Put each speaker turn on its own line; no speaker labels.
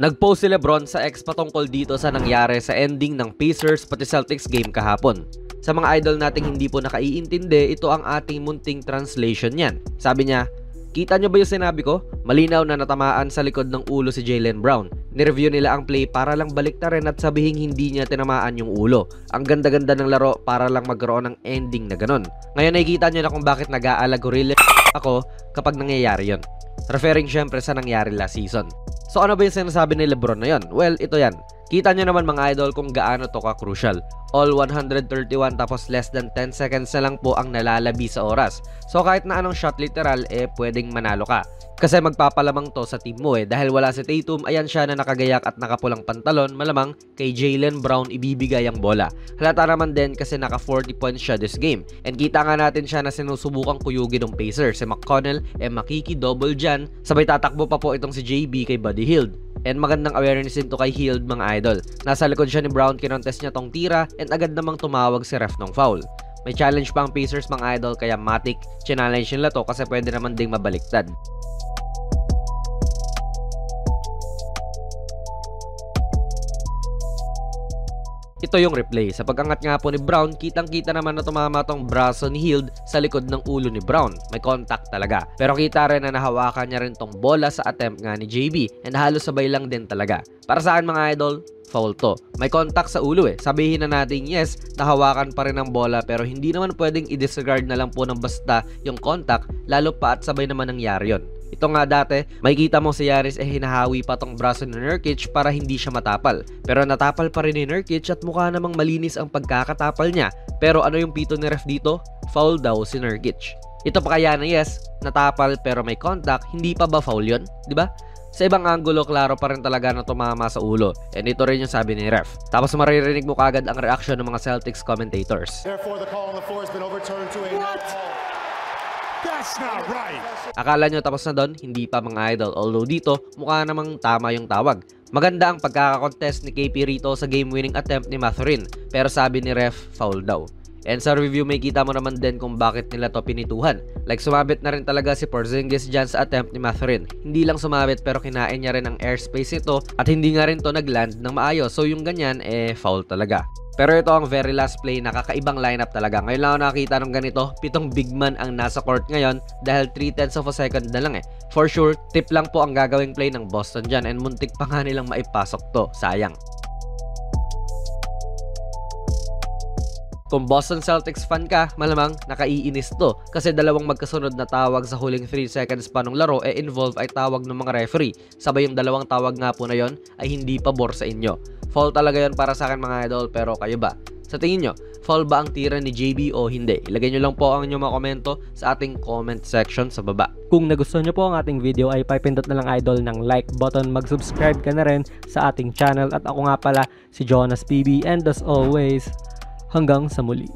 Nag-post si Lebron sa X patungkol dito sa nangyari sa ending ng Pacers pati Celtics game kahapon. Sa mga idol nating hindi po nakaiintindi, ito ang ating munting translation niyan. Sabi niya, "Kita nyo ba yung sinabi ko? Malinaw na natamaan sa likod ng ulo si Jaylen Brown. Nireview nila ang play para lang baliktarin at sabihin hindi niya tinamaan yung ulo. Ang ganda-ganda ng laro para lang magkaroon ng ending na ganon. Ngayon nakikita nyo na kung bakit nag-aalagorilla ako kapag nangyayari yon." Referring syempre sa nangyari last season. So ano ba yung sinasabi ni Lebron na yon? Well, ito yan. Kita nyo naman mga idol kung gaano to ka-crucial. All 131 tapos less than 10 seconds na lang po ang nalalabi sa oras. So kahit na anong shot literal, pwedeng manalo ka. Kasi magpapalamang to sa team mo dahil wala si Tatum, ayan siya na nakagayak at nakapulang pantalon, malamang kay Jaylen Brown ibibigay ang bola. Halata naman din kasi naka 40 points siya this game. And kita nga natin siya na sinusubukang kuyugin ng Pacers. Si McConnell, makiki-double dyan. Sabay tatakbo pa po itong si JB kay Buddy Hield. And magandang awareness din to kay Hield mga idol. Nasa likod siya ni Brown, kinontest niya tong tira and agad namang tumawag si ref ng foul. May challenge pa ang Pacers mga idol kaya matik challenge nila to kasi pwede naman ding mabaliktad. Ito yung replay. Sa pag-angat nga po ni Brown, kitang-kita naman na tumama tong braso ni Hield sa likod ng ulo ni Brown. May contact talaga. Pero kita rin na nahawakan niya rin tong bola sa attempt nga ni JB and halos sabay lang din talaga. Para sa akin mga idol, foul to. May contact sa ulo Sabihin na natin yes, nahawakan pa rin ang bola pero hindi naman pwedeng i-disregard na lang po ng basta yung contact lalo pa at sabay naman nangyari yon. Ito nga dati, makikita mo si Giannis hinahawi pa tong braso ni Nurkic para hindi siya matapal. Pero natapal pa rin ni Nurkic at mukha namang malinis ang pagkakatapal niya. Pero ano yung pito ni ref dito? Foul daw si Nurkic. Ito pa kaya na yes, natapal pero may contact, hindi pa ba foul yun? Diba? Sa ibang angulo, klaro pa rin talaga na tumama sa ulo. And ito rin yung sabi ni ref. Tapos maririnig mo kagad ang reaction ng mga Celtics commentators.
Therefore, the call on the floor has been overturned to a
What? That's not right.
Akala nyo tapos na doon? Hindi pa mga idol. Although dito, mukha namang tama yung tawag. Maganda ang pagkakakontest ni KP rito sa game-winning attempt ni Mathurin. Pero sabi ni ref, foul daw. And sa review may kita mo naman din kung bakit nila to pinituhan. Like sumabit na rin talaga si Porzingis dyan sa attempt ni Mathurin. Hindi lang sumabit pero kinain niya rin ang airspace ito at hindi nga rin to nagland ng maayos. So yung ganyan foul talaga. Pero ito ang very last play, nakakaibang lineup talaga. Ngayon lang ako nakakita ng ganito, 7 big man ang nasa court ngayon dahil 3/10 of a second na lang For sure, tip lang po ang gagawing play ng Boston dyan and muntik pa nga nilang maipasok to, sayang. Kung Boston Celtics fan ka, malamang nakaiinis to kasi dalawang magkasunod na tawag sa huling 3 seconds pa nung laro involve ay tawag ng mga referee. Sabay yung dalawang tawag nga po na yon ay hindi pabor sa inyo. Foul talaga yon para sa akin mga idol, pero kayo ba? Sa tingin nyo, foul ba ang tira ni JB o hindi? Ilagay nyo lang po ang inyong mga komento sa ating comment section sa baba.
Kung nagustuhan nyo po ang ating video ay pipindot na lang idol ng like button, mag-subscribe ka na rin sa ating channel at ako nga pala si Jonas PB and as always, hanggang sa muli.